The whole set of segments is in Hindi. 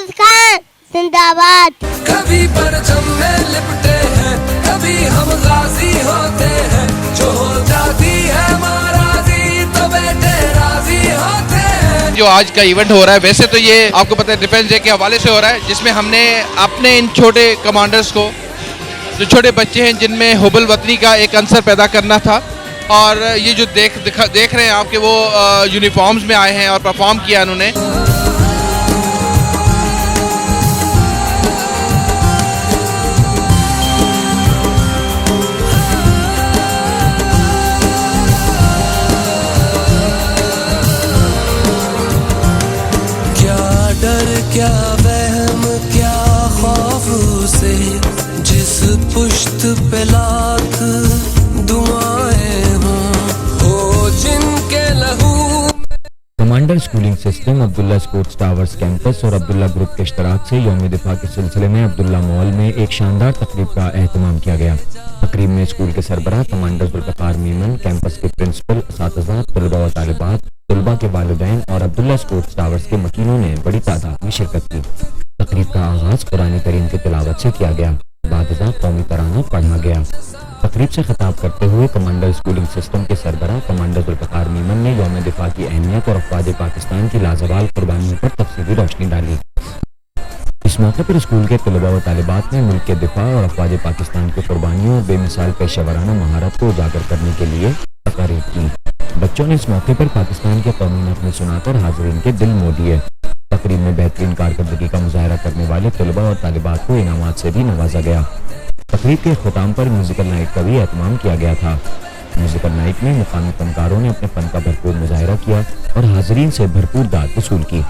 आकिब खान जिंदाबाद। कभी परचम में लिपटे हैं, कभी हम गाजी होते हैं, जो हो जाती है महाराजी तो बेटे राजी होते हैं। जो आज का इवेंट हो रहा है, वैसे तो ये आपको पता है डिफेंस डे के हवाले से हो रहा है, जिसमें हमने अपने इन छोटे कमांडर्स को, जो छोटे बच्चे हैं जिनमें हुब्बुल वतनी का एक अंसर पैदा करना था, और ये जो देख रहे हैं आपके वो यूनिफॉर्म्स में आए हैं और परफॉर्म किया उन्होंने। क्या वहम क्या खौफ से, जिस पुश्त पे लाख दुआएं हो जिनके लहू। Commander schooling system Abdullah sports towers campus और अब्दुल्ला ग्रुप के इश्तराक से यौम दिफा के सिलसिले में अब्दुल्ला मॉल में एक शानदार तकरीब का एहतमाम किया गया। तकरीब में स्कूल के सरबराह कमांडर जुल्फ़िकार मीमन, कैंपस के प्रिंसिपल, असातिज़ा, तलबा व तालिबात, तलबा के वालिदैन और अब्दुल्ला स्पोर्ट्स टावर्स के मकीनों ने बड़ी तादाद में शिरकत की। तकरीब का आगाज कुरान करीम की तिलावत से किया गया। बाद कौमी तराना पढ़ा गया। तकरीब से खिताब करते हुए कमांडर स्कूलिंग सिस्टम के सरबराह कमांडर जुल्फ़िकार मीमन ने यौम दिफा की अहमियत और अफ़वाज पाकिस्तान की लाजवाल कुर्बानियों पर तफसीली रोशनी डाली। इस मौके पर स्कूल के तलबा व तालिबात ने मुल्क के दिफा और अफ़वाज पाकिस्तान की कुर्बानियों और बेमिसाल पेशेवराना महारत को उजागर करने के लिए तकरीर की। बच्चों ने इस मौके पर पाकिस्तान के कौमी नग़मे सुनाकर हाज़रीन के दिल मोह दिए। तकरीब में बेहतरीन कारकर्दगी का मुज़ाहरा करने वाले तलबा और तालिबात को इनामात से भी नवाजा गया। तकरीब के ख़ुताम पर म्यूजिकल नाइट का भी एहतमाम किया गया था। म्यूजिकल नाइट में मुकामी फनकारों ने अपने फन का भरपूर मुज़ाहरा किया और हाज़रीन से भरपूर दाद वसूल की।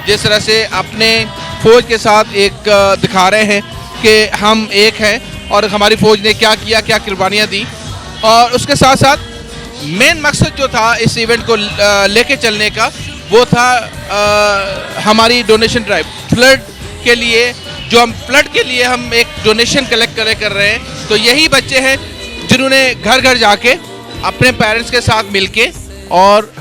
जिस तरह से अपने फौज के साथ एक दिखा रहे हैं कि हम एक हैं और हमारी फौज ने क्या किया, क्या कुर्बानियाँ दी, और उसके साथ साथ मेन मकसद जो था इस इवेंट को लेके चलने का वो था हमारी डोनेशन ड्राइव फ्लड के लिए, जो हम फ्लड के लिए हम एक डोनेशन कलेक्ट कर रहे हैं। तो यही बच्चे हैं जिन्होंने घर घर जाके अपने पेरेंट्स के साथ मिलके और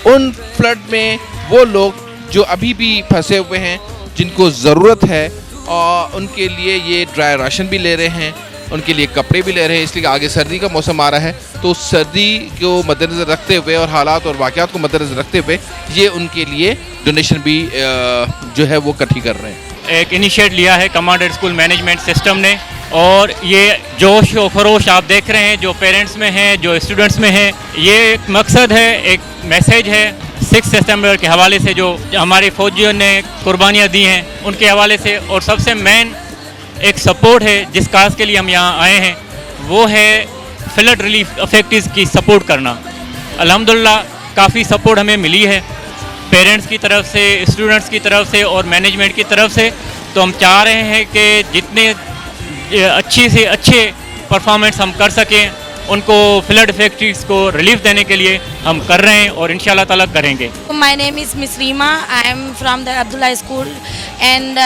उन फ्लड में वो लोग जो अभी भी फंसे हुए हैं, जिनको ज़रूरत है, और उनके लिए ये ड्राई राशन भी ले रहे हैं, उनके लिए कपड़े भी ले रहे हैं, इसलिए आगे सर्दी का मौसम आ रहा है, तो सर्दी को मद्देनज़र रखते हुए और हालात और वाक़यात को मद्देनज़र रखते हुए ये उनके लिए डोनेशन भी जो है वो इकट्ठी कर रहे हैं। एक इनिशिएट लिया है कमांडर स्कूल मैनेजमेंट सिस्टम ने, और ये जोश और खरोश आप देख रहे हैं जो पेरेंट्स में है, जो स्टूडेंट्स में है। ये एक मकसद है, एक मैसेज है 6 सितंबर के हवाले से, जो हमारे फौजियों ने कुर्बानियाँ दी हैं उनके हवाले से, और सबसे मेन एक सपोर्ट है जिस काज के लिए हम यहाँ आए हैं, वो है फ्लड रिलीफ अफेक्टिव्स की सपोर्ट करना। अल्हम्दुलिल्लाह काफ़ी सपोर्ट हमें मिली है पेरेंट्स की तरफ से, स्टूडेंट्स की तरफ से और मैनेजमेंट की तरफ से। तो हम चाह रहे हैं कि जितने अच्छी से अच्छे परफॉर्मेंस हम कर सकें, उनको फ्लड इफेक्ट्स को रिलीफ देने के लिए हम कर रहे हैं और इंशाल्लाह ताला करेंगे। My name is Miss Rima. I am from the Abdullah School, and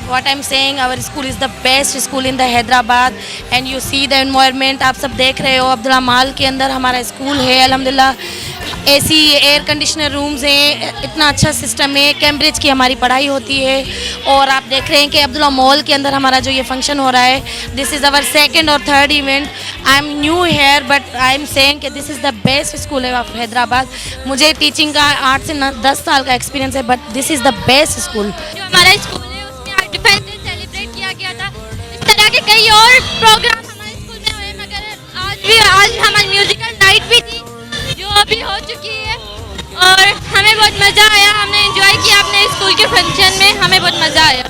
what I'm saying, our school is the best school in the Hyderabad, and you see the environment. आप सब देख रहे हो अब्दुल्ला मॉल के अंदर हमारा स्कूल है। अल्हम्दुलिल्लाह एसी एयर कंडीशनर रूम्स हैं, इतना अच्छा सिस्टम है। कैम्ब्रिज की हमारी पढ़ाई होती है, और आप देख रहे हैं कि अब्दुल्ला मॉल के अंदर हमारा जो ये फंक्शन हो रहा है, दिस इज़ आवर सेकंड और third event. I am new here but I am saying कि this is the best school of Hyderabad. मुझे टीचिंग का 8 से 10 साल का एक्सपीरियंस है, but this is the best school. जो हमारा स्कूल है उसमें आज डिफेंस डे सेलिब्रेट किया गया था। इस तरह के कई और प्रोग्राम हमारे स्कूल में हुए, मगर आज हमारी म्यूजिकल नाइट भी थी जो अभी हो चुकी है, और हमें बहुत मज़ा आया। हमने एंजॉय किया अपने स्कूल के फंक्शन में, हमें बहुत मज़ा आया।